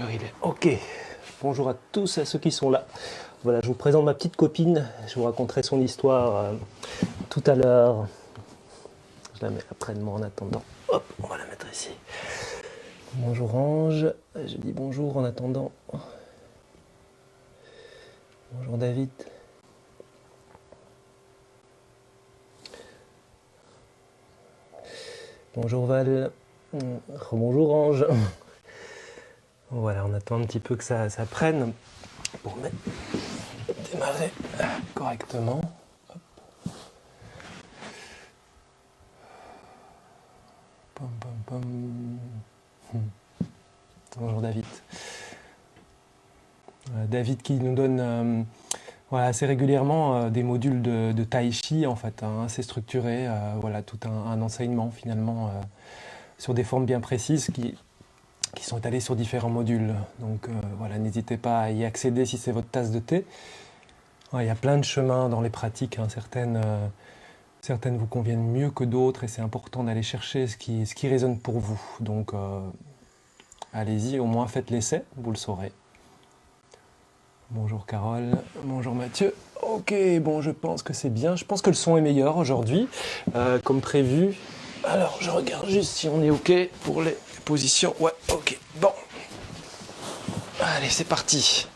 heure il est? Ok. Bonjour à tous, à ceux qui sont là. Voilà, je vous présente ma petite copine. Je vous raconterai son histoire tout à l'heure. Je la mets après de moi en attendant. Hop, on va la mettre ici. Bonjour Ange. Je dis bonjour en attendant. Bonjour David. Bonjour Val. Bonjour Ange. Voilà, on attend un petit peu que ça prenne pour démarrer correctement. Hop. Pom, pom, pom. Bonjour David. David qui nous donne voilà, assez régulièrement des modules de Tai Chi en fait, hein, assez structurés, voilà, tout un enseignement finalement sur des formes bien précises qui sont étalées sur différents modules. Donc voilà, n'hésitez pas à y accéder si c'est votre tasse de thé. Ouais, il y a plein de chemins dans les pratiques, hein, certaines vous conviennent mieux que d'autres et c'est important d'aller chercher ce qui résonne pour vous. Donc allez-y, au moins faites l'essai, vous le saurez. Bonjour Carole, bonjour Mathieu. Ok, bon je pense que c'est bien, je pense que le son est meilleur aujourd'hui, comme prévu. Alors je regarde juste si on est ok pour les positions. Ouais, ok, bon. Allez, c'est parti.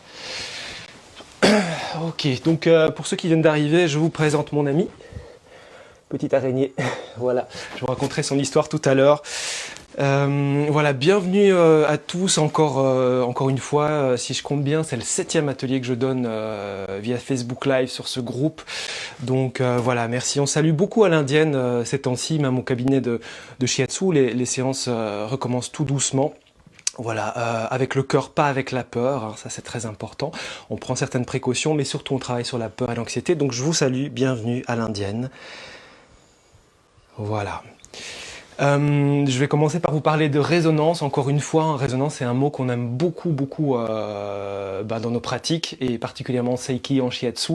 Ok, donc pour ceux qui viennent d'arriver, je vous présente mon ami. Petite araignée, voilà, je vous raconterai son histoire tout à l'heure. Voilà, bienvenue à tous encore une fois, si je compte bien, c'est le 7e atelier que je donne via Facebook Live sur ce groupe. Donc voilà, merci. On salue beaucoup à l'indienne ces temps-ci, même au cabinet de Shiatsu, les séances recommencent tout doucement. Voilà, avec le cœur, pas avec la peur, hein, ça c'est très important. On prend certaines précautions, mais surtout on travaille sur la peur et l'anxiété. Donc je vous salue, bienvenue à l'indienne. Voilà. Je vais commencer par vous parler de résonance. Encore une fois, résonance c'est un mot qu'on aime beaucoup dans nos pratiques et particulièrement Seiki en Shiatsu.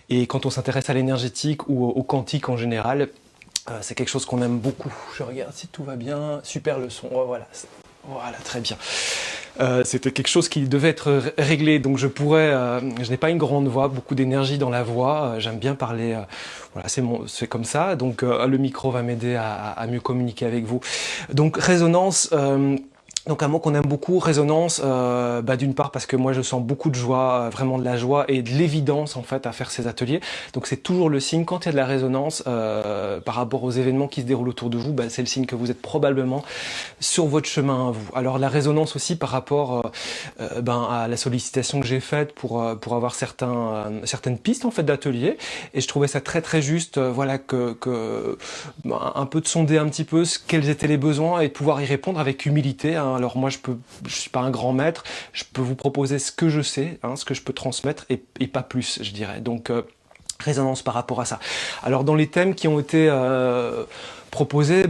Et quand on s'intéresse à l'énergétique ou au quantique en général, c'est quelque chose qu'on aime beaucoup. Je regarde si tout va bien. Super le son. Oh, voilà. Voilà, très bien. C'était quelque chose qui devait être réglé, donc je n'ai pas une grande voix, beaucoup d'énergie dans la voix, j'aime bien parler, voilà, c'est comme ça, donc le micro va m'aider à mieux communiquer avec vous. Donc résonance, donc un mot qu'on aime beaucoup, résonance, d'une part parce que moi je sens beaucoup de joie, vraiment de la joie et de l'évidence en fait à faire ces ateliers. Donc c'est toujours le signe, quand il y a de la résonance par rapport aux événements qui se déroulent autour de vous, c'est le signe que vous êtes probablement sur votre chemin à vous. Alors la résonance aussi par rapport à la sollicitation que j'ai faite pour avoir certaines pistes en fait d'ateliers, et je trouvais ça très très juste, voilà, un peu de sonder un petit peu quels étaient les besoins et de pouvoir y répondre avec humilité, hein. Alors moi je suis pas un grand maître, je peux vous proposer ce que je sais, hein, ce que je peux transmettre et pas plus, je dirais. Donc résonance par rapport à ça. Alors dans les thèmes qui ont été proposés,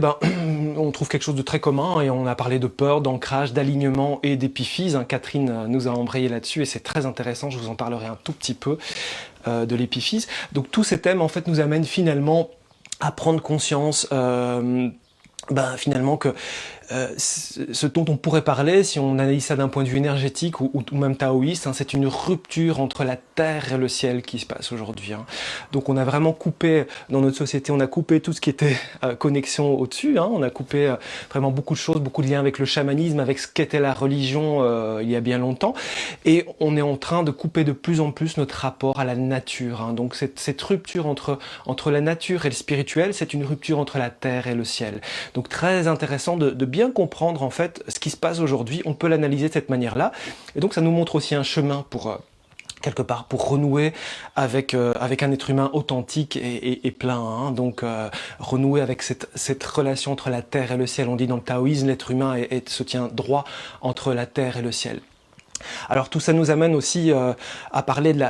on trouve quelque chose de très commun et on a parlé de peur, d'ancrage, d'alignement et d'épiphyse, hein. Catherine nous a embrayé là-dessus et c'est très intéressant, je vous en parlerai un tout petit peu de l'épiphyse. Donc tous ces thèmes en fait nous amènent finalement à prendre conscience finalement que ce dont on pourrait parler, si on analyse ça d'un point de vue énergétique ou même taoïste, hein, c'est une rupture entre la terre et le ciel qui se passe aujourd'hui, hein. Donc on a vraiment coupé, dans notre société, on a coupé tout ce qui était connexion au-dessus, hein. On a coupé vraiment beaucoup de choses, beaucoup de liens avec le chamanisme, avec ce qu'était la religion il y a bien longtemps, et on est en train de couper de plus en plus notre rapport à la nature, hein. Donc cette rupture entre la nature et le spirituel, c'est une rupture entre la terre et le ciel. Donc très intéressant de bien comprendre en fait ce qui se passe aujourd'hui, on peut l'analyser de cette manière-là, et donc ça nous montre aussi un chemin pour quelque part pour renouer avec un être humain authentique et plein, hein. Donc renouer avec cette relation entre la terre et le ciel. On dit dans le taoïsme, l'être humain se tient droit entre la terre et le ciel. Alors tout ça nous amène aussi à parler de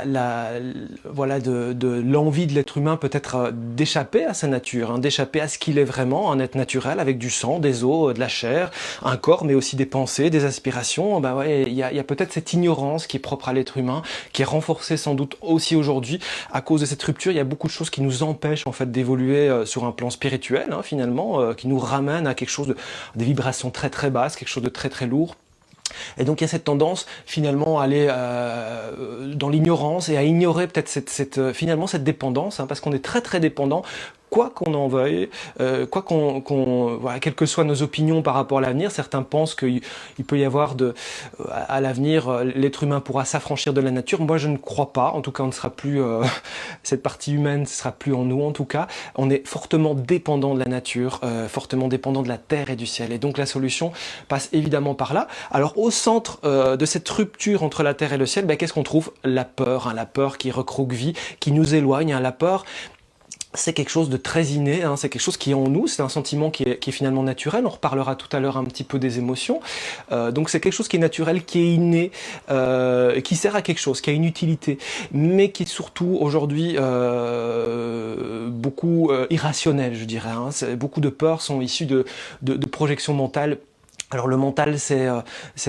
l'envie de l'être humain peut-être d'échapper à sa nature, hein, d'échapper à ce qu'il est vraiment, un être naturel avec du sang, des os, de la chair, un corps, mais aussi des pensées, des aspirations. Il y a peut-être cette ignorance qui est propre à l'être humain, qui est renforcée sans doute aussi aujourd'hui à cause de cette rupture. Il y a beaucoup de choses qui nous empêchent en fait d'évoluer sur un plan spirituel, hein, finalement, qui nous ramènent à quelque chose des vibrations très très basses, quelque chose de très très lourd. Et donc il y a cette tendance finalement à aller dans l'ignorance et à ignorer peut-être finalement cette dépendance, hein, parce qu'on est très très dépendant. Quoi qu'on en veuille, voilà, quelles que soient nos opinions par rapport à l'avenir, certains pensent qu'il peut y avoir à l'avenir, l'être humain pourra s'affranchir de la nature. Moi, je ne crois pas. En tout cas, on ne sera plus, cette partie humaine ne sera plus en nous. En tout cas, on est fortement dépendant de la nature, fortement dépendant de la terre et du ciel. Et donc, la solution passe évidemment par là. Alors, au centre de cette rupture entre la terre et le ciel, ben, qu'est-ce qu'on trouve? La peur, hein, la peur qui recroqueville, qui nous éloigne, hein, la peur. C'est quelque chose de très inné, hein, c'est quelque chose qui est en nous, c'est un sentiment qui est finalement naturel, on reparlera tout à l'heure un petit peu des émotions, donc c'est quelque chose qui est naturel, qui est inné, qui sert à quelque chose, qui a une utilité, mais qui est surtout aujourd'hui beaucoup irrationnel, je dirais, hein. Beaucoup de peurs sont issues de projections mentales. Alors le mental, c'est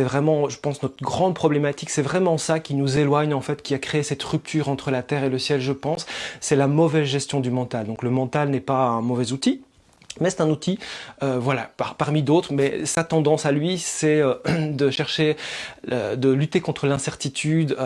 vraiment, je pense, notre grande problématique, c'est vraiment ça qui nous éloigne en fait, qui a créé cette rupture entre la terre et le ciel, je pense, c'est la mauvaise gestion du mental. Donc le mental n'est pas un mauvais outil, mais c'est un outil, voilà, parmi d'autres, mais sa tendance à lui, c'est de chercher, de lutter contre l'incertitude,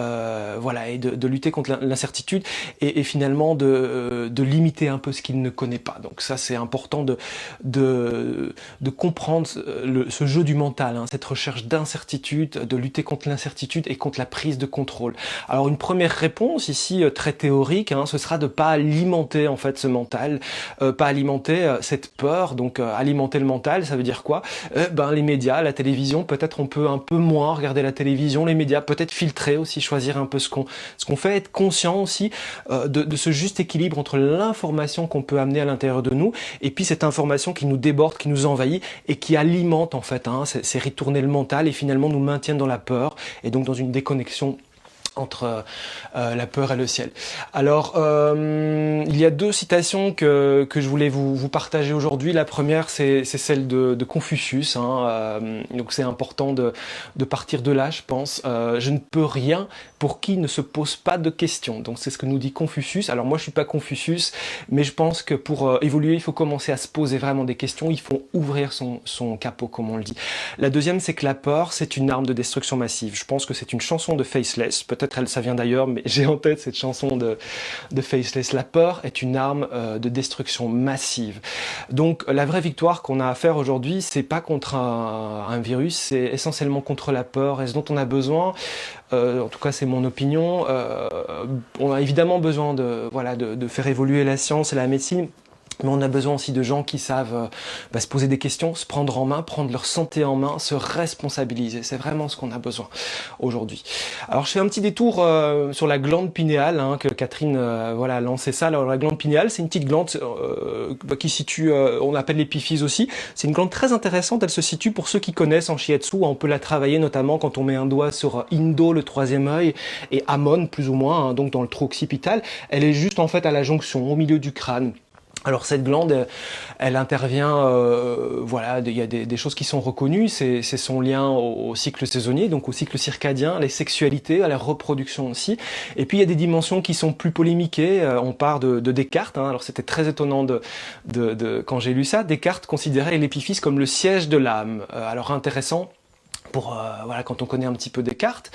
voilà, et de lutter contre l'incertitude, et finalement de limiter un peu ce qu'il ne connaît pas. Donc ça, c'est important de comprendre ce jeu du mental, hein, cette recherche d'incertitude, de lutter contre l'incertitude et contre la prise de contrôle. Alors une première réponse ici, très théorique, hein, ce sera de pas alimenter en fait ce mental, pas alimenter cette peur. Donc alimenter le mental, ça veut dire quoi? Ben les médias, la télévision, peut-être on peut un peu moins regarder la télévision, les médias, peut-être filtrer aussi, choisir un peu ce qu'on fait, être conscient aussi de ce juste équilibre entre l'information qu'on peut amener à l'intérieur de nous et puis cette information qui nous déborde, qui nous envahit et qui alimente en fait, hein, c'est retourner le mental et finalement nous maintient dans la peur et donc dans une déconnexion entre la peur et le ciel. Alors, il y a deux citations que je voulais vous partager aujourd'hui. La première, c'est celle de Confucius, hein, donc c'est important de partir de là, je pense. Je ne peux rien pour qui ne se pose pas de questions. Donc c'est ce que nous dit Confucius. Alors moi, je suis pas Confucius, mais je pense que pour évoluer, il faut commencer à se poser vraiment des questions. Il faut ouvrir son capot, comme on le dit. La deuxième, c'est que la peur, c'est une arme de destruction massive. Je pense que c'est une chanson de Faceless. Peut-être ça vient d'ailleurs, mais j'ai en tête cette chanson de Faceless. La peur est une arme de destruction massive. Donc la vraie victoire qu'on a à faire aujourd'hui, c'est pas contre un virus, c'est essentiellement contre la peur et ce dont on a besoin. En tout cas, c'est mon opinion. On a évidemment besoin de faire évoluer la science et la médecine. Mais on a besoin aussi de gens qui savent se poser des questions, se prendre en main, prendre leur santé en main, se responsabiliser. C'est vraiment ce qu'on a besoin aujourd'hui. Alors je fais un petit détour sur la glande pinéale, hein, que Catherine a lancé ça. Alors la glande pinéale, c'est une petite glande qui situe, on l'appelle l'épiphyse aussi. C'est une glande très intéressante. Elle se situe, pour ceux qui connaissent en shiatsu, on peut la travailler notamment quand on met un doigt sur Indo, le troisième œil, et Amon, plus ou moins, hein, donc dans le trou occipital. Elle est juste en fait à la jonction, au milieu du crâne. Alors cette glande, elle intervient, voilà, il y a des choses qui sont reconnues, c'est son lien au cycle saisonnier, donc au cycle circadien, les sexualités, à la reproduction aussi. Et puis il y a des dimensions qui sont plus polémiquées, on part de Descartes, hein. Alors c'était très étonnant quand j'ai lu ça, Descartes considérait l'épiphyse comme le siège de l'âme. Alors intéressant. Pour voilà, quand on connaît un petit peu Descartes,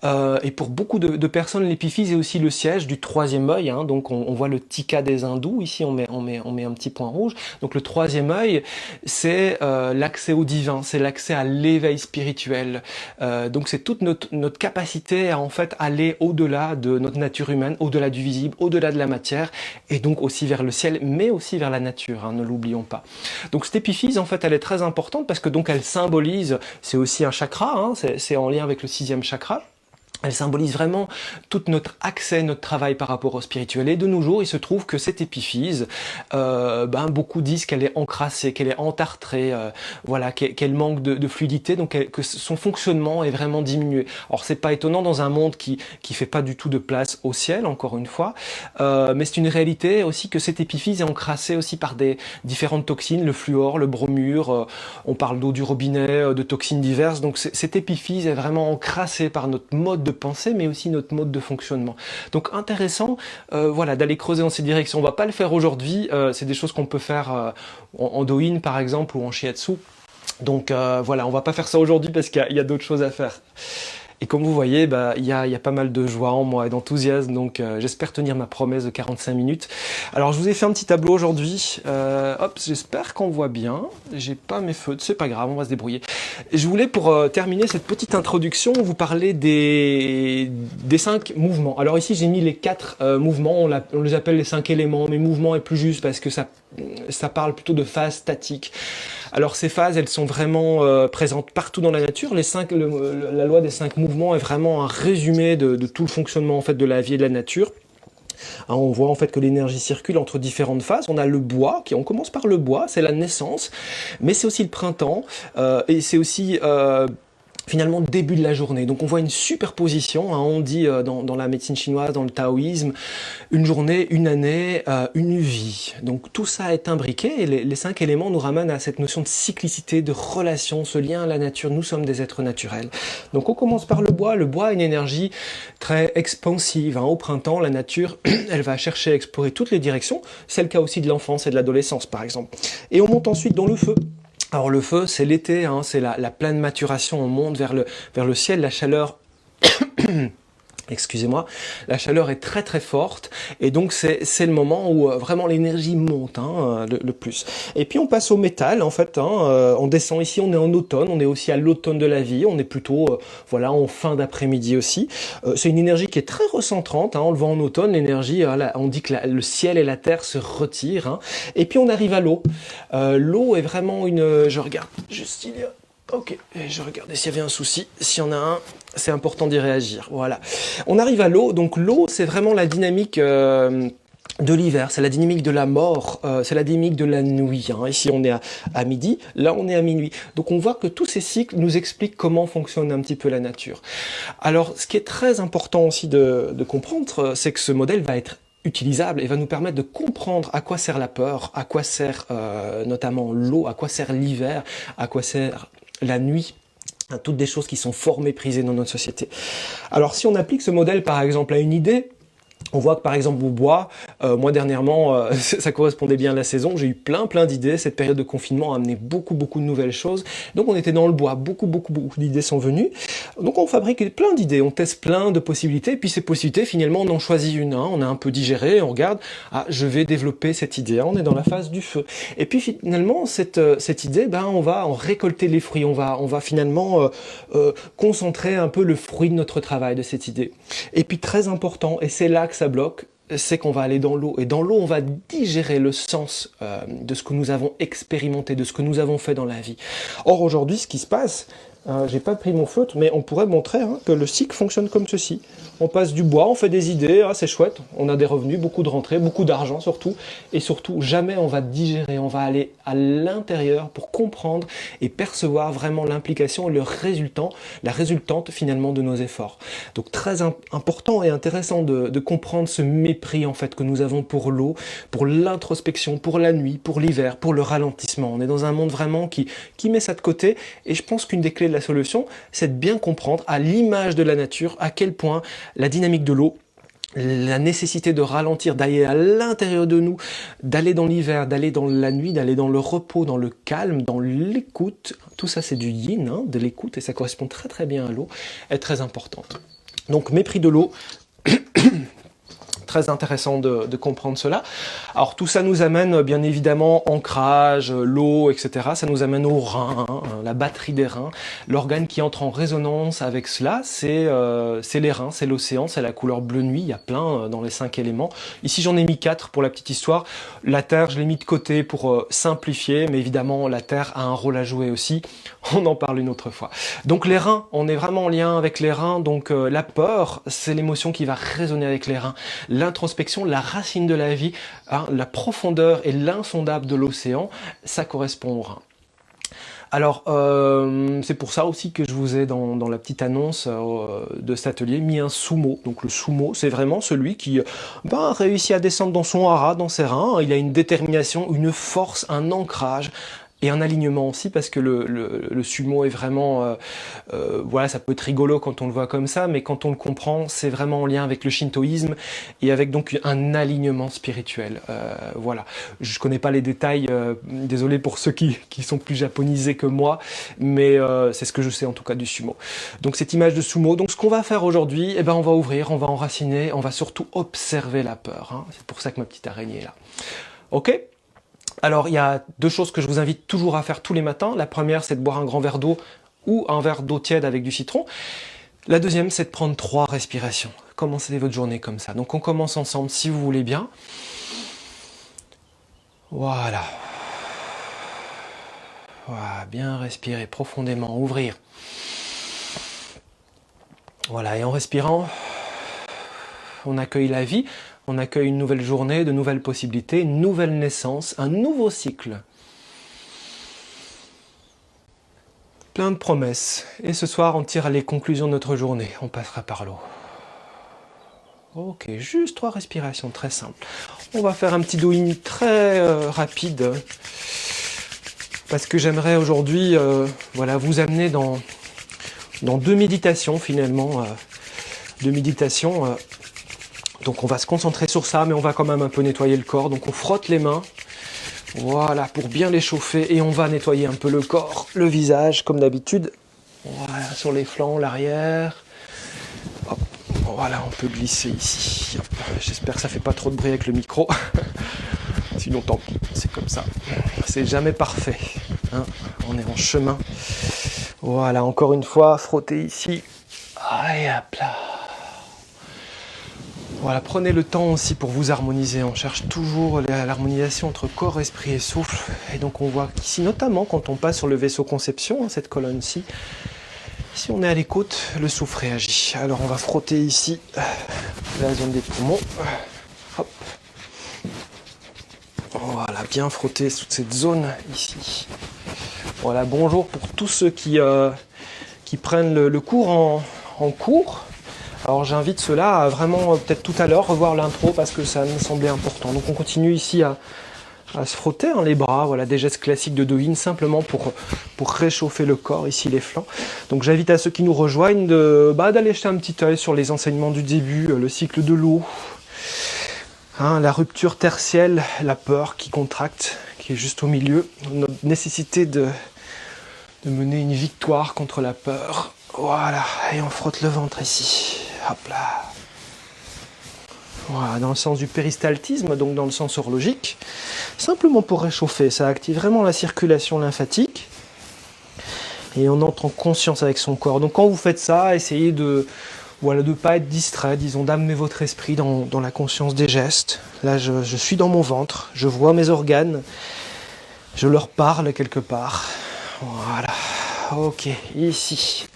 et pour beaucoup de personnes, l'épiphyse est aussi le siège du troisième œil, hein. Donc on voit le tika des hindous, ici on met un petit point rouge. Donc le troisième œil, c'est l'accès au divin, c'est l'accès à l'éveil spirituel. Donc c'est toute notre capacité à en fait aller au-delà de notre nature humaine, au-delà du visible, au-delà de la matière, et donc aussi vers le ciel, mais aussi vers la nature, hein, ne l'oublions pas. Donc cette épiphyse, en fait, elle est très importante parce que donc elle symbolise, c'est aussi un chakra, hein, c'est en lien avec le 6e chakra. Elle symbolise vraiment tout notre accès, notre travail par rapport au spirituel. Et de nos jours, il se trouve que cette épiphyse, beaucoup disent qu'elle est encrassée, qu'elle est entartrée, voilà, qu'elle manque de fluidité, donc que son fonctionnement est vraiment diminué. Alors c'est pas étonnant dans un monde qui fait pas du tout de place au ciel, encore une fois, mais c'est une réalité aussi que cette épiphyse est encrassée aussi par des différentes toxines, le fluor, le bromure, on parle d'eau du robinet, de toxines diverses, donc cette épiphyse est vraiment encrassée par notre mode de pensée, mais aussi notre mode de fonctionnement. Donc intéressant, voilà, d'aller creuser dans ces directions. On va pas le faire aujourd'hui, c'est des choses qu'on peut faire en Doin par exemple ou en Shiatsu. Donc voilà, on va pas faire ça aujourd'hui parce qu'il y a d'autres choses à faire. Et comme vous voyez, bah, il y a pas mal de joie en moi et d'enthousiasme, donc j'espère tenir ma promesse de 45 minutes. Alors je vous ai fait un petit tableau aujourd'hui, hop, j'espère qu'on voit bien, j'ai pas mes feutres, c'est pas grave, on va se débrouiller. Je voulais pour terminer cette petite introduction vous parler des 5 mouvements. Alors ici j'ai mis les 4 mouvements, on les appelle les 5 éléments, mais mouvement est plus juste parce que ça parle plutôt de phases statiques. Alors ces phases, elles sont vraiment présentes partout dans la nature. La loi des 5 mouvements est vraiment un résumé de tout le fonctionnement en fait de la vie et de la nature. Hein, on voit en fait que l'énergie circule entre différentes phases. On a le bois, on commence par le bois, c'est la naissance, mais c'est aussi le printemps et c'est aussi finalement début de la journée. Donc on voit une superposition, hein, on dit dans la médecine chinoise, dans le taoïsme, une journée, une année, une vie. Donc tout ça est imbriqué et les 5 éléments nous ramènent à cette notion de cyclicité, de relation, ce lien à la nature. Nous sommes des êtres naturels. Donc on commence par le bois. Le bois a une énergie très expansive. Hein. Au printemps, la nature, elle va chercher à explorer toutes les directions. C'est le cas aussi de l'enfance et de l'adolescence par exemple. Et on monte ensuite dans le feu. Alors le feu, c'est l'été, hein, c'est la pleine maturation, on monte vers le ciel, la chaleur, excusez-moi, la chaleur est très très forte, et donc c'est le moment où vraiment l'énergie monte hein, le plus. Et puis on passe au métal, en fait, hein, on descend ici, on est en automne, on est aussi à l'automne de la vie, on est plutôt voilà, en fin d'après-midi aussi. C'est une énergie qui est très recentrante, hein, on le voit en automne, l'énergie, on dit que le ciel et la terre se retirent, hein. Et puis on arrive à l'eau. L'eau est vraiment je regarde juste il y a... Ok, je regardais s'il y avait un souci. S'il y en a un, c'est important d'y réagir. Voilà. On arrive à l'eau. Donc l'eau, c'est vraiment la dynamique de l'hiver. C'est la dynamique de la mort. C'est la dynamique de la nuit. Hein. Ici, on est à midi. Là, on est à minuit. Donc on voit que tous ces cycles nous expliquent comment fonctionne un petit peu la nature. Alors, ce qui est très important aussi de comprendre, c'est que ce modèle va être utilisable et va nous permettre de comprendre à quoi sert la peur, à quoi sert notamment l'eau, à quoi sert l'hiver, à quoi sert la nuit, toutes des choses qui sont fort méprisées dans notre société. Alors si on applique ce modèle par exemple à une idée, on voit que par exemple au bois, moi dernièrement, ça correspondait bien à la saison, j'ai eu plein d'idées, cette période de confinement a amené beaucoup de nouvelles choses, donc on était dans le bois, beaucoup d'idées sont venues, donc on fabrique plein d'idées, on teste plein de possibilités, et puis ces possibilités finalement on en choisit une, hein, on a un peu digéré, on regarde, ah je vais développer cette idée, hein, on est dans la phase du feu, et puis finalement cette idée, ben, on va en récolter les fruits, on va finalement concentrer un peu le fruit de notre travail, de cette idée. Et puis très important, et c'est là que ça bloque, c'est qu'on va aller dans l'eau. Et dans l'eau, on va digérer le sens de ce que nous avons expérimenté, de ce que nous avons fait dans la vie. Or, aujourd'hui, ce qui se passe, j'ai pas pris mon feutre, mais on pourrait montrer hein, que le cycle fonctionne comme ceci. On passe du bois, on fait des idées, ah, c'est chouette, on a des revenus, beaucoup de rentrées, beaucoup d'argent surtout, et surtout, jamais on va digérer, on va aller à l'intérieur pour comprendre et percevoir vraiment l'implication et la résultante finalement de nos efforts. Donc très important et intéressant de comprendre ce mépris en fait que nous avons pour l'eau, pour l'introspection, pour la nuit, pour l'hiver, pour le ralentissement. On est dans un monde vraiment qui met ça de côté, et je pense qu'une des clés de la solution, c'est de bien comprendre à l'image de la nature à quel point la dynamique de l'eau, la nécessité de ralentir, d'aller à l'intérieur de nous, d'aller dans l'hiver, d'aller dans la nuit, d'aller dans le repos, dans le calme, dans l'écoute, tout ça c'est du yin, hein, de l'écoute, et ça correspond très bien à l'eau, est très importante. Donc mépris de l'eau, très intéressant de comprendre cela. Alors tout ça nous amène bien évidemment ancrage, l'eau, etc. Ça nous amène aux reins, hein, la batterie des reins. L'organe qui entre en résonance avec cela, c'est les reins, c'est l'océan, c'est la couleur bleu nuit. Il y a plein dans les 5 éléments. Ici j'en ai mis 4 pour la petite histoire. La terre, je l'ai mis de côté pour simplifier, mais évidemment la terre a un rôle à jouer aussi. On en parle une autre fois. Donc les reins, on est vraiment en lien avec les reins. Donc la peur, c'est l'émotion qui va résonner avec les reins. L'introspection, la racine de la vie, hein, la profondeur et l'insondable de l'océan, ça correspond aux reins. Alors, c'est pour ça aussi que je vous ai dans la petite annonce de cet atelier mis un sumo. Donc le sumo, c'est vraiment celui qui réussit à descendre dans son hara, dans ses reins. Il a une détermination, une force, un ancrage, Et un alignement aussi, parce que le sumo est vraiment... voilà, ça peut être rigolo quand on le voit comme ça, mais quand on le comprend, c'est vraiment en lien avec le shintoïsme et avec donc un alignement spirituel. Voilà. Je connais pas les détails, désolé pour ceux qui sont plus japonisés que moi, mais c'est ce que je sais en tout cas du sumo. Donc cette image de sumo, donc ce qu'on va faire aujourd'hui, eh ben, on va ouvrir, on va enraciner, on va surtout observer la peur. Hein. C'est pour ça que ma petite araignée est là. Ok ? Alors, il y a deux choses que je vous invite toujours à faire tous les matins. La première, c'est de boire un grand verre d'eau ou un verre d'eau tiède avec du citron. La deuxième, c'est de prendre 3 respirations. Commencez votre journée comme ça. Donc, on commence ensemble si vous voulez bien. Voilà. Voilà, bien respirer profondément, ouvrir. Voilà, et en respirant, on accueille la vie. On accueille une nouvelle journée, de nouvelles possibilités, une nouvelle naissance, un nouveau cycle. Plein de promesses. Et ce soir, on tire les conclusions de notre journée. On passera par l'eau. Ok, juste 3 respirations très simples. On va faire un petit doing très rapide. Parce que j'aimerais aujourd'hui voilà, vous amener dans 2 méditations finalement. 2 méditations. Donc on va se concentrer sur ça, mais on va quand même un peu nettoyer le corps. Donc on frotte les mains, voilà, pour bien les chauffer. Et on va nettoyer un peu le corps, le visage, comme d'habitude. Voilà, sur les flancs, l'arrière. Hop, voilà, on peut glisser ici. J'espère que ça fait pas trop de bruit avec le micro. Sinon tant pis, c'est comme ça. C'est jamais parfait. Hein, on est en chemin. Voilà, encore une fois, frotter ici. Allez, hop là. Voilà, prenez le temps aussi pour vous harmoniser. On cherche toujours l'harmonisation entre corps, esprit et souffle. Et donc on voit qu'ici, notamment quand on passe sur le vaisseau conception, cette colonne-ci, si on est à l'écoute, le souffle réagit. Alors on va frotter ici la zone des poumons. Hop. Voilà, bien frotter toute cette zone ici. Voilà, bonjour pour tous ceux qui prennent le cours en cours. Alors j'invite ceux-là à vraiment, peut-être tout à l'heure, revoir l'intro parce que ça me semblait important. Donc on continue ici à se frotter les bras, voilà, des gestes classiques de Do-in, simplement pour réchauffer le corps, ici les flancs. Donc j'invite à ceux qui nous rejoignent d'aller jeter un petit œil sur les enseignements du début, le cycle de l'eau, hein, la rupture tertielle, la peur qui contracte, qui est juste au milieu, notre nécessité de mener une victoire contre la peur. Voilà, et on frotte le ventre ici. Hop là. Voilà, dans le sens du péristaltisme, donc dans le sens horlogique. Simplement pour réchauffer, ça active vraiment la circulation lymphatique. Et on entre en conscience avec son corps. Donc quand vous faites ça, essayez de ne pas être distrait, disons, d'amener votre esprit dans la conscience des gestes. Là, je suis dans mon ventre, je vois mes organes, je leur parle quelque part. Voilà, ok, ici.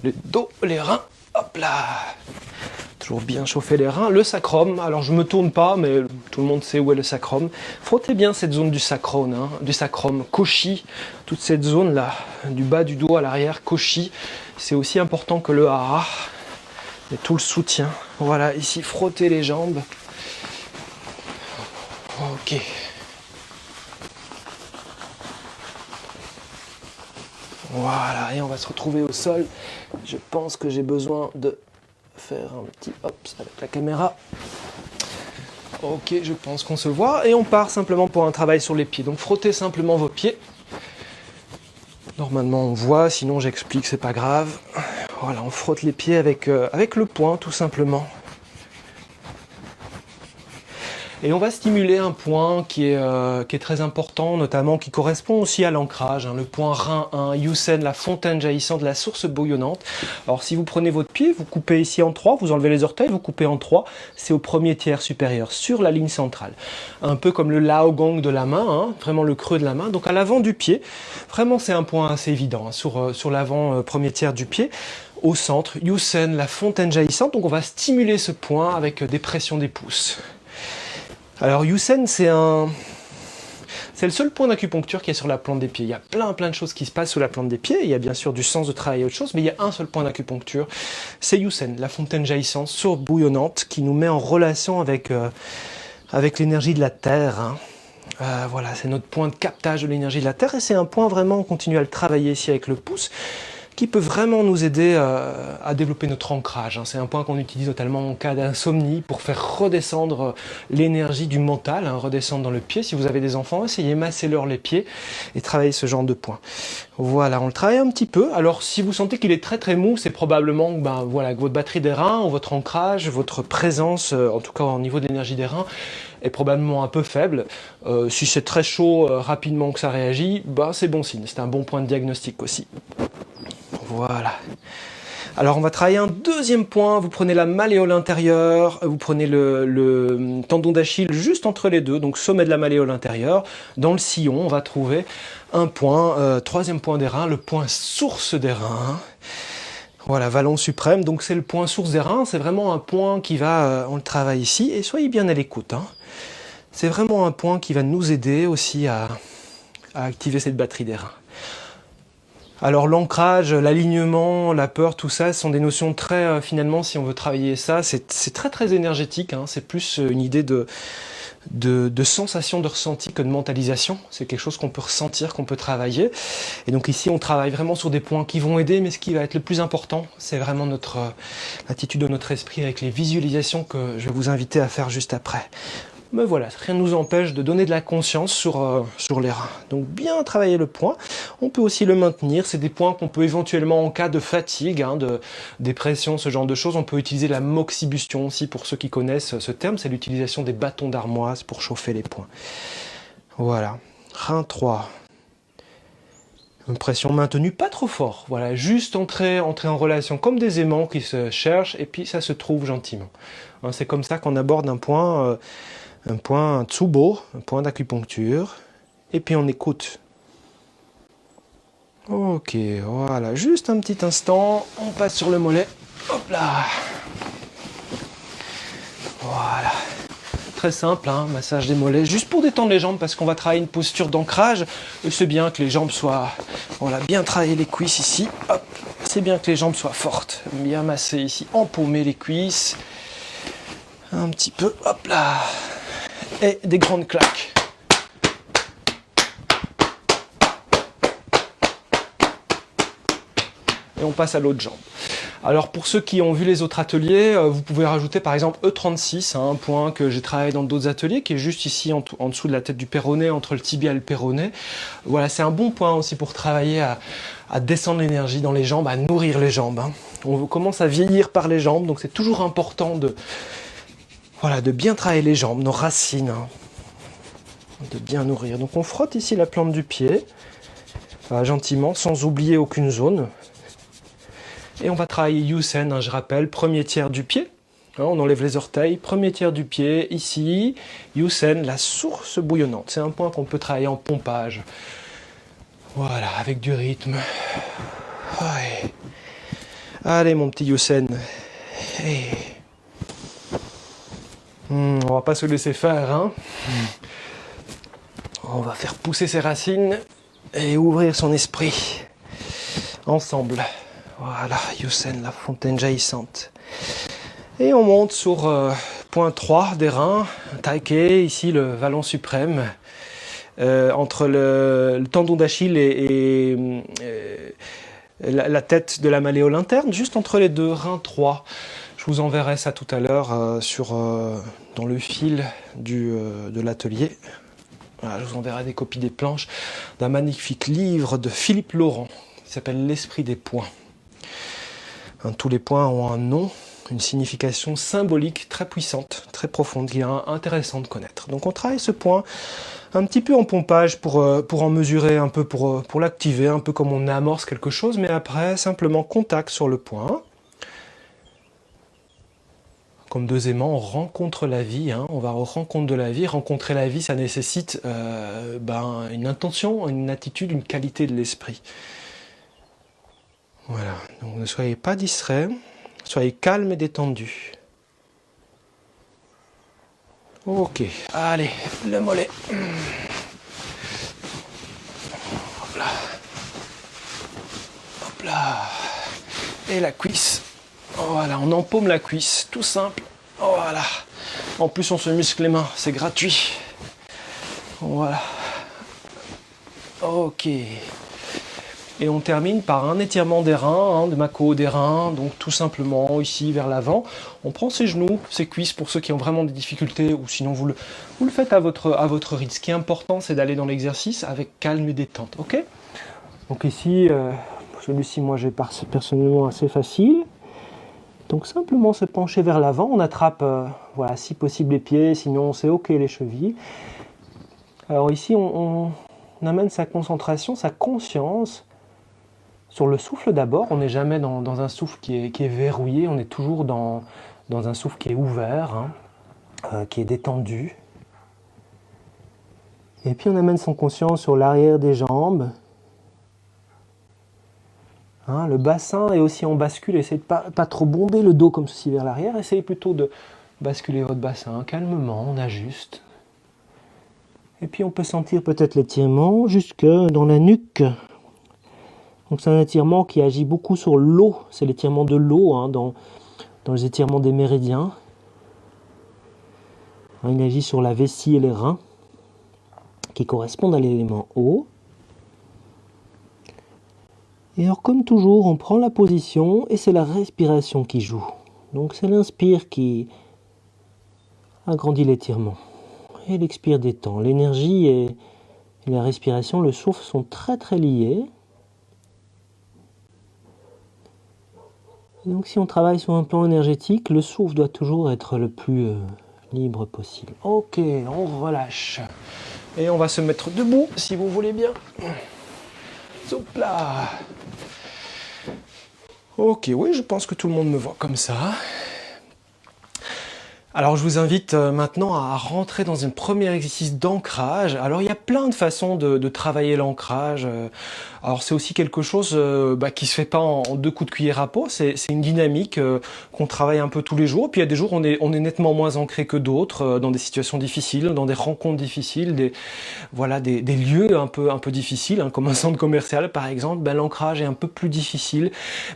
Le dos, les reins, hop là. Toujours bien chauffer les reins. Le sacrum, alors je me tourne pas, mais tout le monde sait où est le sacrum. Frottez bien cette zone du sacrum, hein, koshi, toute cette zone là, du bas du dos à l'arrière, koshi. C'est aussi important que le hara. Et tout le soutien. Voilà, ici, frottez les jambes. Ok. Voilà, et on va se retrouver au sol. Je pense que j'ai besoin de faire un petit hops avec la caméra. Ok, je pense qu'on se voit. Et on part simplement pour un travail sur les pieds. Donc frottez simplement vos pieds. Normalement on voit, sinon j'explique, c'est pas grave. Voilà, on frotte les pieds avec le poing tout simplement. Et on va stimuler un point qui est très important, notamment qui correspond aussi à l'ancrage, hein, le point Rein 1, Yusen, la fontaine jaillissante, la source bouillonnante. Alors si vous prenez votre pied, vous coupez ici en 3, vous enlevez les orteils, vous coupez en 3, c'est au premier tiers supérieur, sur la ligne centrale. Un peu comme le Laogong de la main, hein, vraiment le creux de la main, donc à l'avant du pied. Vraiment c'est un point assez évident, hein, sur l'avant premier tiers du pied. Au centre, Yusen, la fontaine jaillissante, donc on va stimuler ce point avec des pressions des pouces. Alors Yusen, c'est le seul point d'acupuncture qui est sur la plante des pieds. Il y a plein de choses qui se passent sous la plante des pieds. Il y a bien sûr du sens de travail et autre chose, mais il y a un seul point d'acupuncture. C'est Yusen, la fontaine jaillissante, source bouillonnante, qui nous met en relation avec l'énergie de la terre. Hein. Voilà, c'est notre point de captage de l'énergie de la Terre et c'est un point vraiment, on continue à le travailler ici avec le pouce, qui peut vraiment nous aider à développer notre ancrage. C'est un point qu'on utilise notamment en cas d'insomnie pour faire redescendre l'énergie du mental, redescendre dans le pied. Si vous avez des enfants, essayez, massez-leur les pieds et travaillez ce genre de point. Voilà, on le travaille un petit peu. Alors si vous sentez qu'il est très très mou, c'est probablement voilà, que votre batterie des reins, ou votre ancrage, votre présence, en tout cas au niveau de l'énergie des reins, est probablement un peu faible. Si c'est très chaud rapidement que ça réagit, c'est bon signe. C'est un bon point de diagnostic aussi. Voilà. Alors on va travailler un deuxième point. Vous prenez la malléole intérieure, vous prenez le tendon d'Achille juste entre les deux, donc sommet de la malléole intérieure. Dans le sillon, on va trouver un point, troisième point des reins, le point source des reins. Voilà, vallon suprême, donc c'est le point source des reins. C'est vraiment un point qui va, on le travaille ici, et soyez bien à l'écoute. C'est vraiment un point qui va nous aider aussi à activer cette batterie des reins. Alors l'ancrage, l'alignement, la peur, tout ça, ce sont des notions très, finalement, si on veut travailler ça, c'est très très énergétique, c'est plus une idée de sensation, de ressenti que de mentalisation. C'est quelque chose qu'on peut ressentir, qu'on peut travailler. Et donc ici, on travaille vraiment sur des points qui vont aider, mais ce qui va être le plus important, c'est vraiment l'attitude de notre esprit avec les visualisations que je vais vous inviter à faire juste après. Mais voilà, rien ne nous empêche de donner de la conscience sur les reins. Donc bien travailler le point. On peut aussi le maintenir. C'est des points qu'on peut éventuellement, en cas de fatigue, de dépression, ce genre de choses, on peut utiliser la moxibustion aussi, pour ceux qui connaissent ce terme. C'est l'utilisation des bâtons d'armoise pour chauffer les points. Voilà. Rein 3. Une pression maintenue, pas trop fort. Voilà, juste entrer en relation comme des aimants qui se cherchent et puis ça se trouve gentiment. C'est comme ça qu'on aborde un point tsubo, un point d'acupuncture, et puis on écoute. Ok, voilà, juste un petit instant, on passe sur le mollet, hop là. Voilà, très simple, massage des mollets, juste pour détendre les jambes, parce qu'on va travailler une posture d'ancrage, et c'est bien que les jambes soient, voilà, bien travailler les cuisses ici, hop, c'est bien que les jambes soient fortes, bien masser ici, empaumer les cuisses, un petit peu, hop là. Et des grandes claques. Et on passe à l'autre jambe. Alors pour ceux qui ont vu les autres ateliers, vous pouvez rajouter par exemple E36, un point que j'ai travaillé dans d'autres ateliers, qui est juste ici en dessous de la tête du péroné, entre le tibia et le péroné. Voilà, c'est un bon point aussi pour travailler à descendre l'énergie dans les jambes, à nourrir les jambes. On commence à vieillir par les jambes, donc c'est toujours important de bien travailler les jambes, nos racines, de bien nourrir. Donc on frotte ici la plante du pied, gentiment, sans oublier aucune zone. Et on va travailler Yusen, je rappelle, premier tiers du pied. On enlève les orteils, premier tiers du pied, ici. Yusen, la source bouillonnante. C'est un point qu'on peut travailler en pompage. Voilà, avec du rythme. Ouais. Allez, mon petit Yusen. Hey. On va pas se laisser faire, On va faire pousser ses racines et ouvrir son esprit. Ensemble. Voilà, Yusen, la fontaine jaillissante. Et on monte sur point 3 des reins, Taike, ici le vallon suprême, entre le tendon d'Achille et la tête de la malléole interne, juste entre les deux, reins 3. Je vous enverrai ça tout à l'heure dans le fil de l'atelier. Voilà, je vous enverrai des copies des planches d'un magnifique livre de Philippe Laurent qui s'appelle L'Esprit des points. Tous les points ont un nom, une signification symbolique très puissante, très profonde, qui est intéressant de connaître. Donc on travaille ce point un petit peu en pompage pour en mesurer un peu, pour l'activer, un peu comme on amorce quelque chose, mais après simplement contact sur le point. Comme deux aimants, on rencontre la vie, on va au rencontre de la vie. Rencontrer la vie, ça nécessite une intention, une attitude, une qualité de l'esprit. Voilà, donc ne soyez pas distraits, soyez calmes et détendus. Ok, allez, le mollet. Hop là. Hop là. Et la cuisse. Voilà, on empaume la cuisse, tout simple. Voilà. En plus, on se muscle les mains, c'est gratuit. Voilà. Ok. Et on termine par un étirement des reins, de Mako des reins, donc tout simplement ici vers l'avant. On prend ses genoux, ses cuisses pour ceux qui ont vraiment des difficultés, ou sinon vous le faites à votre rythme. Ce qui est important, c'est d'aller dans l'exercice avec calme et détente, ok? Donc ici, celui-ci, moi j'ai personnellement assez facile. Donc simplement se pencher vers l'avant, on attrape, voilà, si possible les pieds, sinon c'est ok les chevilles. Alors ici, on amène sa concentration, sa conscience sur le souffle d'abord. On n'est jamais dans un souffle qui est verrouillé, on est toujours dans un souffle qui est ouvert, qui est détendu. Et puis on amène son conscience sur l'arrière des jambes. Le bassin est aussi en bascule, essayez de pas trop bomber le dos comme ceci vers l'arrière, essayez plutôt de basculer votre bassin calmement, on ajuste. Et puis on peut sentir peut-être l'étirement jusque dans la nuque. Donc c'est un étirement qui agit beaucoup sur l'eau, c'est l'étirement de l'eau dans les étirements des méridiens. Il agit sur la vessie et les reins qui correspondent à l'élément eau. Et alors comme toujours, on prend la position et c'est la respiration qui joue. Donc c'est l'inspire qui agrandit l'étirement. Et l'expire détend. L'énergie et la respiration, le souffle sont très très liés. Et donc si on travaille sur un plan énergétique, le souffle doit toujours être le plus libre possible. Ok, on relâche. Et on va se mettre debout si vous voulez bien. Hop là. Ok, oui, je pense que tout le monde me voit comme ça. Alors je vous invite maintenant à rentrer dans un premier exercice d'ancrage. Alors il y a plein de façons de travailler l'ancrage. Alors c'est aussi quelque chose qui se fait pas en deux coups de cuillère à peau. C'est une dynamique qu'on travaille un peu tous les jours. Puis il y a des jours où on est nettement moins ancré que d'autres, dans des situations difficiles, dans des rencontres difficiles, des lieux un peu difficiles, comme un centre commercial par exemple. L'ancrage est un peu plus difficile,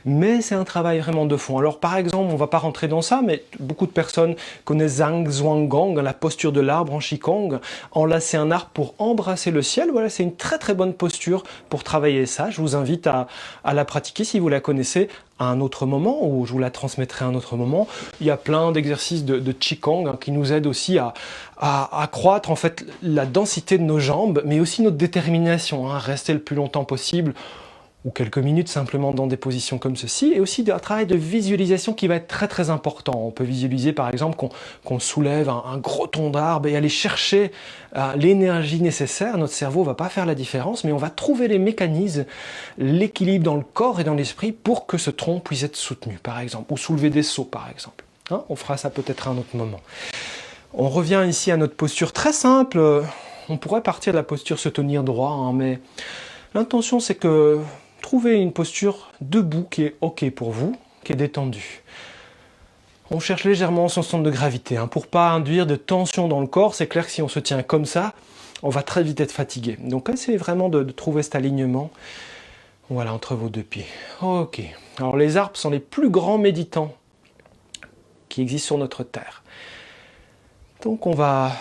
mais c'est un travail vraiment de fond. Alors par exemple, on va pas rentrer dans ça, mais beaucoup de personnes connaissent Zhang Zhuanggang, la posture de l'arbre en Qigong. Enlacer un arbre pour embrasser le ciel, voilà, c'est une très très bonne posture pour travailler ça. Je vous invite à la pratiquer si vous la connaissez à un autre moment, ou je vous la transmettrai à un autre moment. Il y a plein d'exercices de Qigong qui nous aident aussi à accroître en fait la densité de nos jambes, mais aussi notre détermination, rester le plus longtemps possible, ou quelques minutes simplement dans des positions comme ceci, et aussi un travail de visualisation qui va être très très important. On peut visualiser par exemple qu'on soulève un gros tronc d'arbre et aller chercher l'énergie nécessaire. Notre cerveau ne va pas faire la différence, mais on va trouver les mécanismes, l'équilibre dans le corps et dans l'esprit pour que ce tronc puisse être soutenu par exemple, ou soulever des seaux par exemple. On fera ça peut-être à un autre moment. On revient ici à notre posture très simple. On pourrait partir de la posture se tenir droit, mais l'intention c'est que trouvez une posture debout qui est ok pour vous, qui est détendue. On cherche légèrement son centre de gravité, pour pas induire de tension dans le corps. C'est clair que si on se tient comme ça, on va très vite être fatigué. Donc essayez vraiment de trouver cet alignement, voilà, entre vos deux pieds. Ok. Alors les arbres sont les plus grands méditants qui existent sur notre terre. Donc on va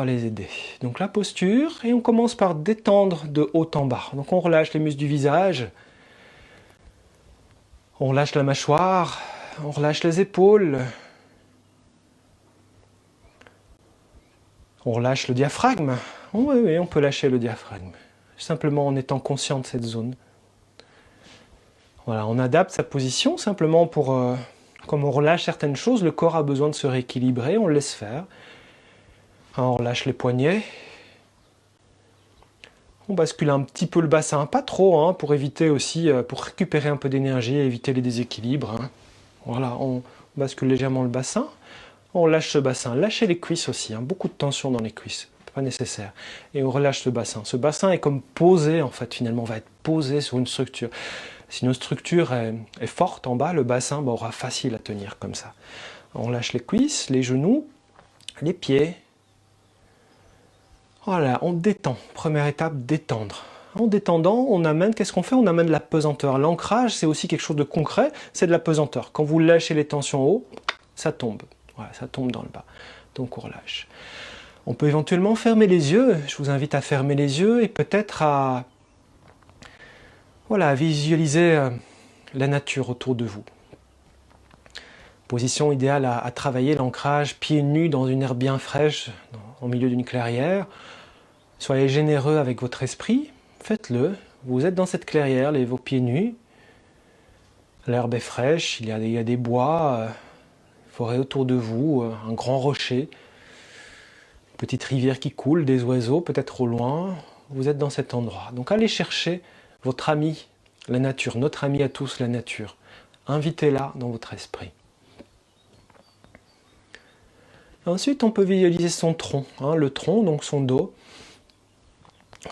les aider. Donc la posture, et on commence par détendre de haut en bas. Donc on relâche les muscles du visage, on relâche la mâchoire, on relâche les épaules, on relâche le diaphragme. Oui, on peut lâcher le diaphragme, simplement en étant conscient de cette zone. Voilà, on adapte sa position simplement pour, comme on relâche certaines choses, le corps a besoin de se rééquilibrer, on le laisse faire. On relâche les poignets. On bascule un petit peu le bassin, pas trop, pour éviter aussi, pour récupérer un peu d'énergie et éviter les déséquilibres. Voilà, on bascule légèrement le bassin. On lâche ce bassin. Lâchez les cuisses aussi, beaucoup de tension dans les cuisses, pas nécessaire. Et on relâche ce bassin. Ce bassin est comme posé, en fait, finalement, on va être posé sur une structure. Si notre structure est forte en bas, le bassin aura facile à tenir comme ça. On lâche les cuisses, les genoux, les pieds. Voilà, on détend. Première étape, détendre. En détendant, on amène, qu'est-ce qu'on fait? On amène la pesanteur. L'ancrage, c'est aussi quelque chose de concret, c'est de la pesanteur. Quand vous lâchez les tensions haut, ça tombe. Voilà, ça tombe dans le bas. Donc on relâche. On peut éventuellement fermer les yeux. Je vous invite à fermer les yeux et peut-être à visualiser la nature autour de vous. Position idéale à travailler l'ancrage pieds nus dans une herbe bien fraîche, au milieu d'une clairière. Soyez généreux avec votre esprit, faites-le. Vous êtes dans cette clairière, vos pieds nus. L'herbe est fraîche, il y a des bois, forêt autour de vous, un grand rocher, une petite rivière qui coule, des oiseaux peut-être au loin. Vous êtes dans cet endroit. Donc allez chercher votre ami, la nature, notre ami à tous, la nature. Invitez-la dans votre esprit. Ensuite, on peut visualiser son tronc, le tronc, donc son dos.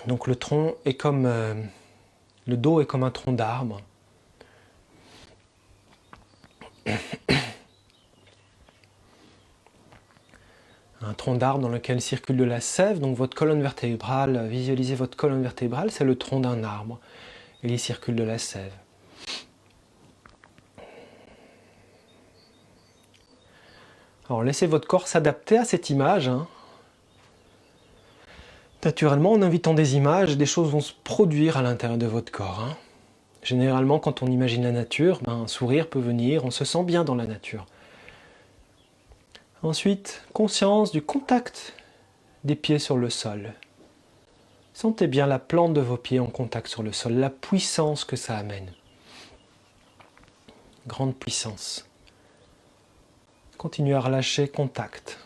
Donc le tronc est comme le dos est comme un tronc d'arbre. Un tronc d'arbre dans lequel circule de la sève, donc votre colonne vertébrale, visualisez votre colonne vertébrale, c'est le tronc d'un arbre. Il y circule de la sève. Alors laissez votre corps s'adapter à cette image. Naturellement, en invitant des images, des choses vont se produire à l'intérieur de votre corps. Généralement, quand on imagine la nature, un sourire peut venir, on se sent bien dans la nature. Ensuite, conscience du contact des pieds sur le sol. Sentez bien la plante de vos pieds en contact sur le sol, la puissance que ça amène. Grande puissance. Continuez à relâcher, contact.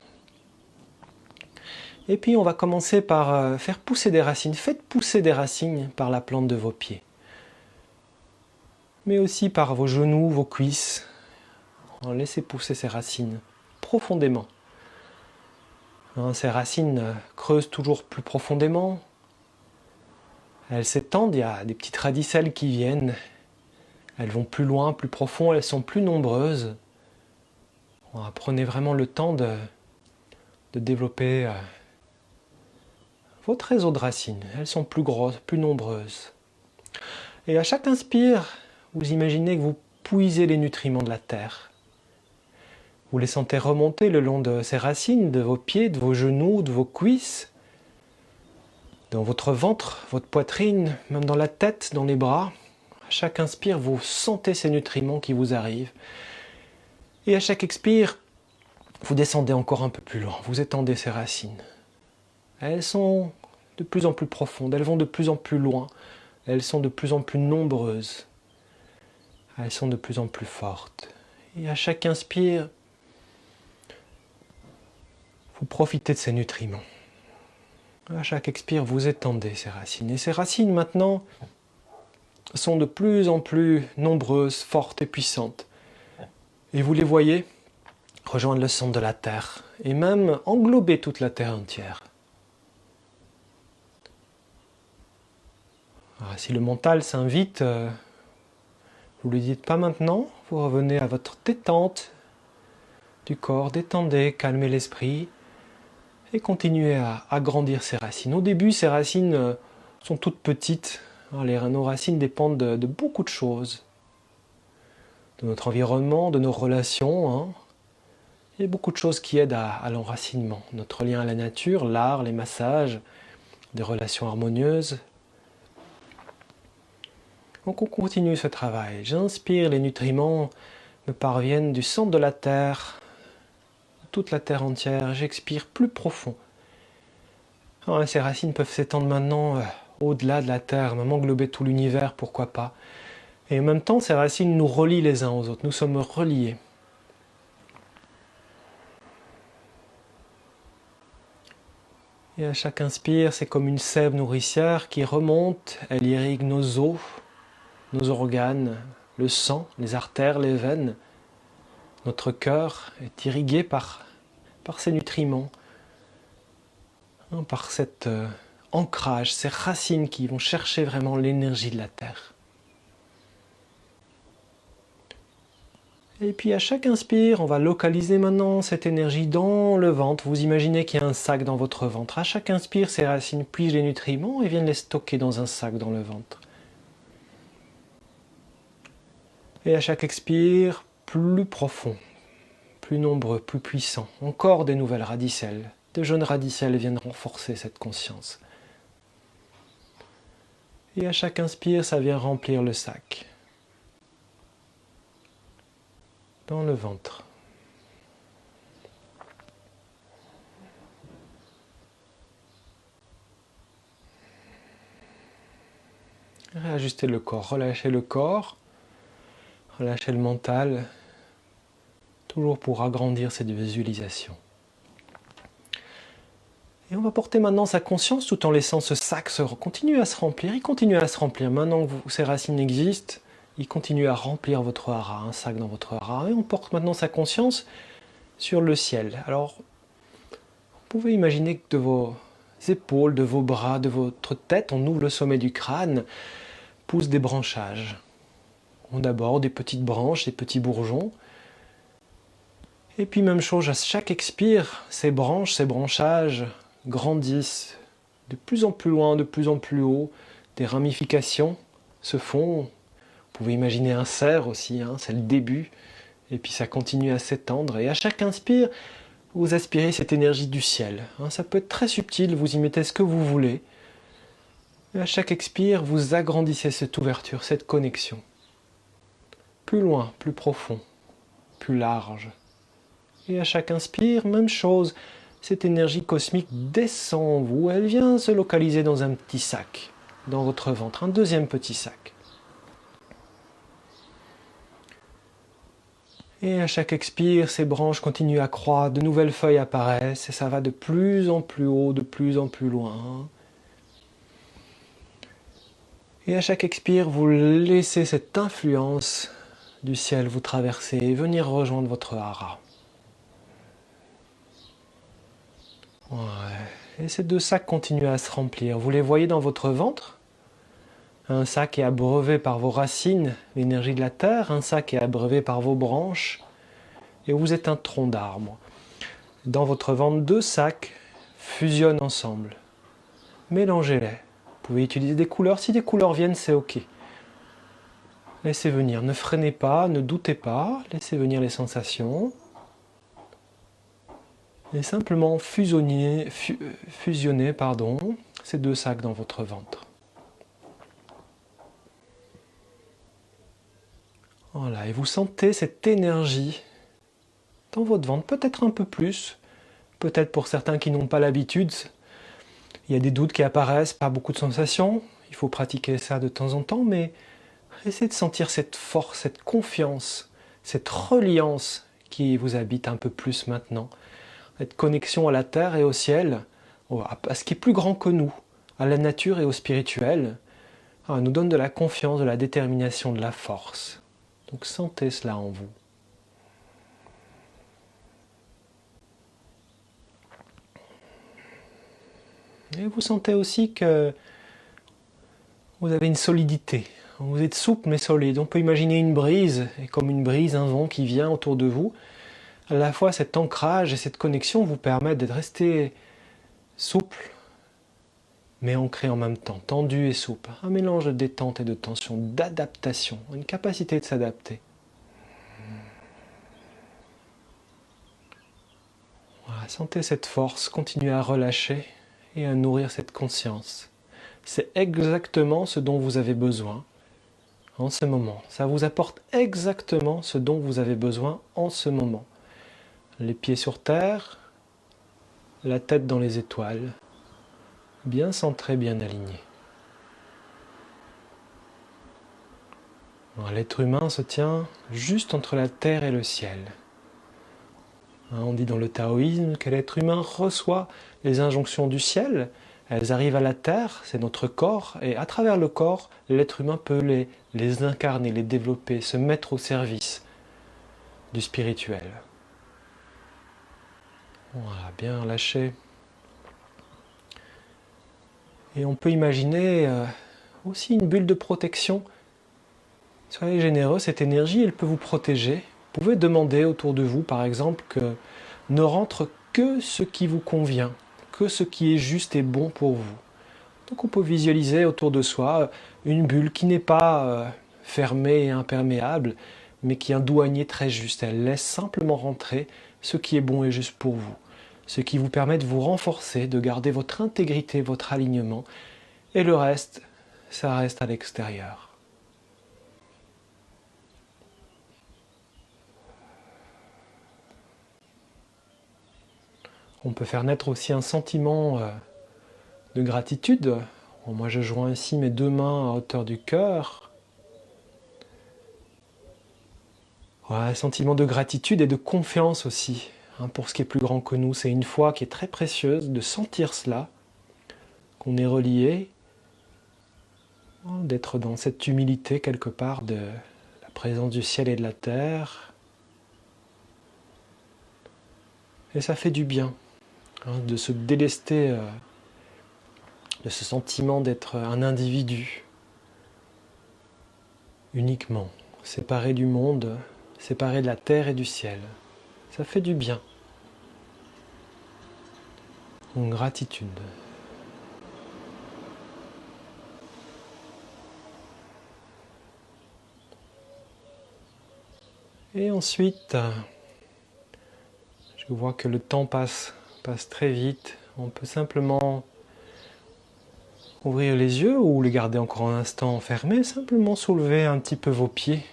Et puis on va commencer par faire pousser des racines. Faites pousser des racines par la plante de vos pieds. Mais aussi par vos genoux, vos cuisses. Laissez pousser ces racines profondément. Ces racines creusent toujours plus profondément. Elles s'étendent, il y a des petites radicelles qui viennent. Elles vont plus loin, plus profond, elles sont plus nombreuses. Prenez vraiment le temps de développer votre réseau de racines. Elles sont plus grosses, plus nombreuses. Et à chaque inspire, vous imaginez que vous puisez les nutriments de la terre. Vous les sentez remonter le long de ces racines, de vos pieds, de vos genoux, de vos cuisses, dans votre ventre, votre poitrine, même dans la tête, dans les bras. À chaque inspire, vous sentez ces nutriments qui vous arrivent. Et à chaque expire, vous descendez encore un peu plus loin, vous étendez ces racines. Elles sont de plus en plus profondes, elles vont de plus en plus loin, elles sont de plus en plus nombreuses, elles sont de plus en plus fortes. Et à chaque inspire, vous profitez de ces nutriments. À chaque expire, vous étendez ces racines. Et ces racines, maintenant, sont de plus en plus nombreuses, fortes et puissantes. Et vous les voyez rejoindre le centre de la Terre, et même englober toute la Terre entière. Alors, si le mental s'invite, vous ne lui dites pas maintenant, vous revenez à votre détente du corps, détendez, calmez l'esprit, et continuez à agrandir ces racines. Au début, ces racines sont toutes petites. Nos racines dépendent de beaucoup de choses. De notre environnement, de nos relations. Il y a beaucoup de choses qui aident à l'enracinement. Notre lien à la nature, l'art, les massages, des relations harmonieuses. Donc on continue ce travail. J'inspire, les nutriments me parviennent du centre de la terre, toute la terre entière. J'expire plus profond. Alors, ces racines peuvent s'étendre maintenant au-delà de la terre, même englober tout l'univers, pourquoi pas. Et en même temps, ces racines nous relient les uns aux autres. Nous sommes reliés. Et à chaque inspire, c'est comme une sève nourricière qui remonte, elle irrigue nos os, nos organes, le sang, les artères, les veines. Notre cœur est irrigué par ces nutriments, par cet ancrage, ces racines qui vont chercher vraiment l'énergie de la terre. Et puis à chaque inspire, on va localiser maintenant cette énergie dans le ventre. Vous imaginez qu'il y a un sac dans votre ventre. À chaque inspire, ces racines puisent les nutriments et viennent les stocker dans un sac dans le ventre. Et à chaque expire, plus profond, plus nombreux, plus puissant. Encore des nouvelles radicelles de jeunes radicelles viennent renforcer cette conscience. Et à chaque inspire, ça vient remplir le sac. Dans le ventre. Réajustez le corps, relâchez le corps, relâchez le mental, toujours pour agrandir cette visualisation. Et on va porter maintenant sa conscience tout en laissant ce sac continuer à se remplir. Il continue à se remplir. Maintenant que ces racines existent, il continue à remplir votre hara, un sac dans votre hara. Et on porte maintenant sa conscience sur le ciel. Alors, vous pouvez imaginer que de vos épaules, de vos bras, de votre tête, on ouvre le sommet du crâne, poussent des branchages. D'abord des petites branches, des petits bourgeons. Et puis même chose, à chaque expire, ces branches, ces branchages grandissent de plus en plus loin, de plus en plus haut. Des ramifications se font. Vous pouvez imaginer un cerf aussi, c'est le début. Et puis ça continue à s'étendre. Et à chaque inspire, vous aspirez cette énergie du ciel. Ça peut être très subtil, vous y mettez ce que vous voulez. Et à chaque expire, vous agrandissez cette ouverture, cette connexion. Plus loin, plus profond, plus large. Et à chaque inspire, même chose. Cette énergie cosmique descend en vous, elle vient se localiser dans un petit sac, dans votre ventre, un deuxième petit sac. Et à chaque expire, ces branches continuent à croître, de nouvelles feuilles apparaissent, et ça va de plus en plus haut, de plus en plus loin. Et à chaque expire, vous laissez cette influence du ciel vous traverser et venir rejoindre votre hara. Ouais. Et ces deux sacs continuent à se remplir. Vous les voyez dans votre ventre. Un sac est abreuvé par vos racines, l'énergie de la terre. Un sac est abreuvé par vos branches. Et vous êtes un tronc d'arbre. Dans votre ventre, deux sacs fusionnent ensemble. Mélangez-les. Vous pouvez utiliser des couleurs. Si des couleurs viennent, c'est OK. Laissez venir. Ne freinez pas, ne doutez pas. Laissez venir les sensations. Et simplement fusionner ces deux sacs dans votre ventre. Voilà, et vous sentez cette énergie dans votre ventre, peut-être un peu plus, peut-être pour certains qui n'ont pas l'habitude, il y a des doutes qui apparaissent, pas beaucoup de sensations, il faut pratiquer ça de temps en temps, mais essayez de sentir cette force, cette confiance, cette reliance qui vous habite un peu plus maintenant. Cette connexion à la terre et au ciel, à ce qui est plus grand que nous, à la nature et au spirituel, nous donne de la confiance, de la détermination, de la force. Donc sentez cela en vous. Et vous sentez aussi que vous avez une solidité. Vous êtes souple mais solide. On peut imaginer une brise, et comme une brise, un vent qui vient autour de vous. À la fois cet ancrage et cette connexion vous permettent de rester souple, mais ancré en même temps, tendu et souple. Un mélange de détente et de tension, d'adaptation, une capacité de s'adapter. Voilà, sentez cette force, continuez à relâcher et à nourrir cette conscience. C'est exactement ce dont vous avez besoin en ce moment. Ça vous apporte exactement ce dont vous avez besoin en ce moment. Les pieds sur terre, la tête dans les étoiles, bien centré, bien aligné. L'être humain se tient juste entre la terre et le ciel. On dit dans le taoïsme que l'être humain reçoit les injonctions du ciel, elles arrivent à la terre, c'est notre corps, et à travers le corps, l'être humain peut les incarner, les développer, se mettre au service du spirituel. Voilà, bien lâché. Et on peut imaginer aussi une bulle de protection. Soyez généreux, cette énergie, elle peut vous protéger. Vous pouvez demander autour de vous, par exemple, que ne rentre que ce qui vous convient, que ce qui est juste et bon pour vous. Donc on peut visualiser autour de soi une bulle qui n'est pas fermée et imperméable, mais qui est un douanier très juste. Elle laisse simplement rentrer ce qui est bon et juste pour vous. ce qui vous permet de vous renforcer, de garder votre intégrité, votre alignement, et le reste, ça reste à l'extérieur. On peut faire naître aussi un sentiment de gratitude. Moi, je joins ici mes deux mains à hauteur du cœur. Voilà, un sentiment de gratitude et de confiance aussi, hein, pour ce qui est plus grand que nous. C'est une foi qui est très précieuse, de sentir cela, qu'on est relié, hein, d'être dans cette humilité quelque part de la présence du ciel et de la terre. Et ça fait du bien, hein, de se délester de ce sentiment d'être un individu uniquement, séparé du monde, séparé de la terre et du ciel. Ça fait du bien. Donc, gratitude. Et ensuite, je vois que le temps passe très vite. On peut simplement ouvrir les yeux ou les garder encore un instant fermés, simplement soulever un petit peu vos pieds.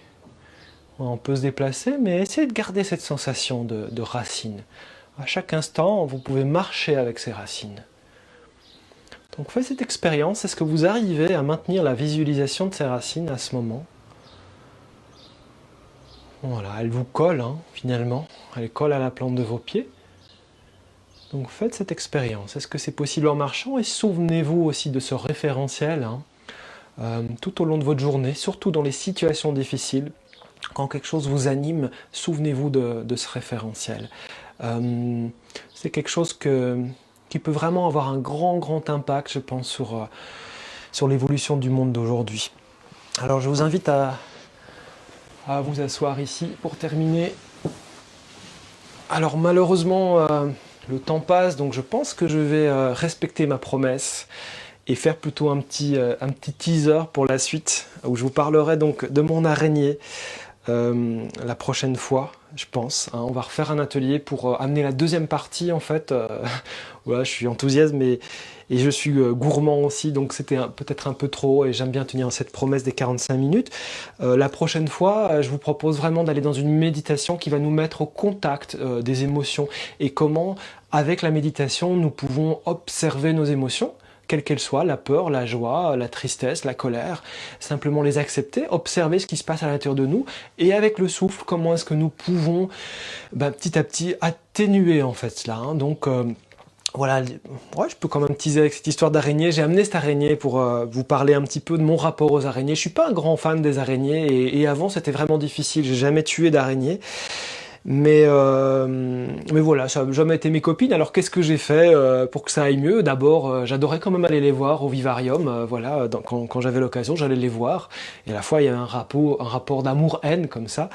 On peut se déplacer, mais essayez de garder cette sensation de racines. À chaque instant, vous pouvez marcher avec ces racines. Donc faites cette expérience. Est-ce que vous arrivez à maintenir la visualisation de ces racines à ce moment? Voilà, elles vous collent, hein, finalement. Elles collent à la plante de vos pieds. Donc faites cette expérience. Est-ce que c'est possible en marchant? Et souvenez-vous aussi de ce référentiel, hein, tout au long de votre journée, surtout dans les situations difficiles. Quand quelque chose vous anime, souvenez-vous de ce référentiel. C'est quelque chose qui peut vraiment avoir un grand impact, je pense, sur l'évolution du monde d'aujourd'hui. Alors je vous invite à vous asseoir ici pour terminer. Alors malheureusement, le temps passe, donc je pense que je vais respecter ma promesse et faire plutôt un petit teaser pour la suite, où je vous parlerai donc de mon araignée la prochaine fois, je pense. Hein. On va refaire un atelier pour amener la deuxième partie, en fait. Voilà, je suis enthousiaste, et je suis gourmand aussi, donc c'était peut-être un peu trop, et j'aime bien tenir cette promesse des 45 minutes. La prochaine fois, je vous propose vraiment d'aller dans une méditation qui va nous mettre au contact des émotions, et comment, avec la méditation, nous pouvons observer nos émotions, quelles qu'elles soient, la peur, la joie, la tristesse, la colère, simplement les accepter, observer ce qui se passe à l'intérieur de nous, et avec le souffle, comment est-ce que nous pouvons petit à petit atténuer en fait cela. Hein. Donc voilà, ouais, je peux quand même teaser avec cette histoire d'araignée. J'ai amené cette araignée pour vous parler un petit peu de mon rapport aux araignées. Je suis pas un grand fan des araignées, et avant c'était vraiment difficile, j'ai jamais tué d'araignée. Mais voilà, ça n'a jamais été mes copines. Alors qu'est-ce que j'ai fait pour que ça aille mieux? D'abord, j'adorais quand même aller les voir au vivarium. Voilà, quand j'avais l'occasion, j'allais les voir. Et à la fois, il y avait un rapport d'amour-haine comme ça.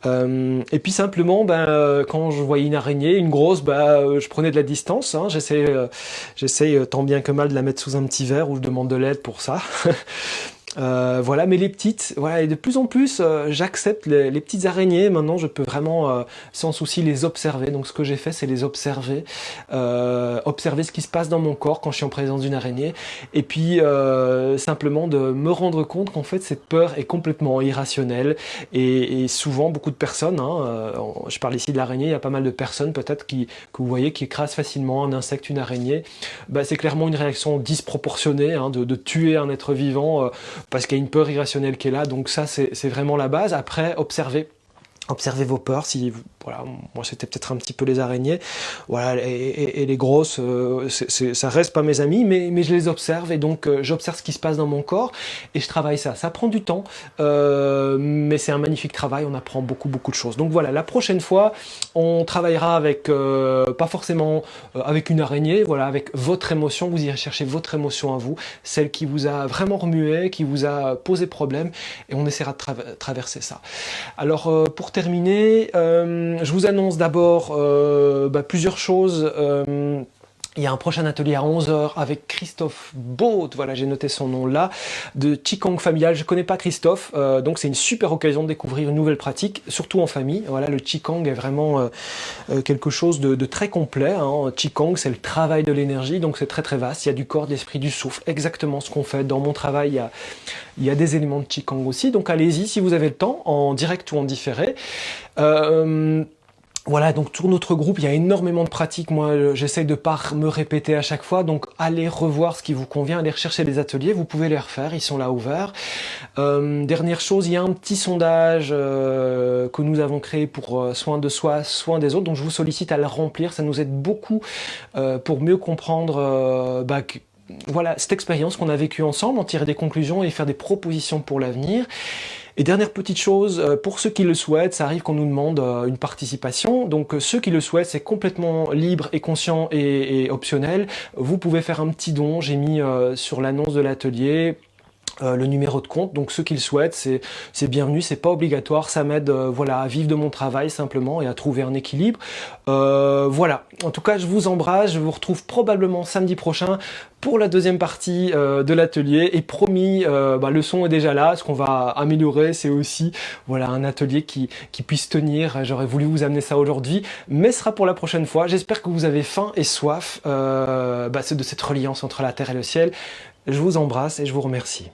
Et puis simplement, quand je voyais une araignée, une grosse, je prenais de la distance. Hein, j'essaye tant bien que mal de la mettre sous un petit verre, ou je demande de l'aide pour ça. Voilà, mais les petites, voilà, et de plus en plus, j'accepte les petites araignées. Maintenant, je peux vraiment, sans souci, les observer. Donc, ce que j'ai fait, c'est les observer, observer ce qui se passe dans mon corps quand je suis en présence d'une araignée, et puis simplement de me rendre compte qu'en fait, cette peur est complètement irrationnelle. Et souvent, beaucoup de personnes, hein, je parle ici de l'araignée, il y a pas mal de personnes peut-être que vous voyez qui écrasent facilement un insecte, une araignée. C'est clairement une réaction disproportionnée, hein, de tuer un être vivant. Parce qu'il y a une peur irrationnelle qui est là, donc ça c'est vraiment la base. Après, observez vos peurs. Voilà, moi c'était peut-être un petit peu les araignées, voilà, et les grosses, ça reste pas mes amis, mais je les observe, et donc j'observe ce qui se passe dans mon corps, et je travaille ça. Ça prend du temps, mais c'est un magnifique travail, on apprend beaucoup de choses. Donc voilà, la prochaine fois, on travaillera avec, pas forcément avec une araignée, voilà, avec votre émotion. Vous irez chercher votre émotion à vous, celle qui vous a vraiment remué, qui vous a posé problème, et on essaiera de traverser ça. Alors pour terminer, je vous annonce d'abord plusieurs choses. Il y a un prochain atelier à 11 h avec Christophe Baud, voilà, j'ai noté son nom là, de Qigong familial. Je connais pas Christophe, donc c'est une super occasion de découvrir une nouvelle pratique, surtout en famille. Voilà, le Qigong est vraiment quelque chose de très complet, hein. Qigong, c'est le travail de l'énergie, donc c'est très très vaste. Il y a du corps, de l'esprit, du souffle, exactement ce qu'on fait. Dans mon travail, il y a des éléments de Qigong aussi, donc allez-y si vous avez le temps, en direct ou en différé. Voilà, donc sur notre groupe, il y a énormément de pratiques. Moi, j'essaye de pas me répéter à chaque fois. Donc, allez revoir ce qui vous convient, allez rechercher des ateliers. Vous pouvez les refaire, ils sont là ouverts. Dernière chose, il y a un petit sondage que nous avons créé pour soin de soi, soin des autres. Donc, je vous sollicite à le remplir. Ça nous aide beaucoup pour mieux comprendre voilà, cette expérience qu'on a vécue ensemble, en tirer des conclusions et faire des propositions pour l'avenir. Et dernière petite chose, pour ceux qui le souhaitent, ça arrive qu'on nous demande une participation. Donc ceux qui le souhaitent, c'est complètement libre et conscient et optionnel. Vous pouvez faire un petit don, j'ai mis sur l'annonce de l'atelier le numéro de compte, donc ceux qui le souhaitent, c'est bienvenu, c'est pas obligatoire, ça m'aide voilà, à vivre de mon travail simplement et à trouver un équilibre. Voilà, en tout cas je vous embrasse, je vous retrouve probablement samedi prochain pour la deuxième partie de l'atelier, et promis, le son est déjà là. Ce qu'on va améliorer, c'est aussi voilà, un atelier qui puisse tenir. J'aurais voulu vous amener ça aujourd'hui, mais ce sera pour la prochaine fois. J'espère que vous avez faim et soif de cette reliance entre la terre et le ciel. Je vous embrasse et je vous remercie.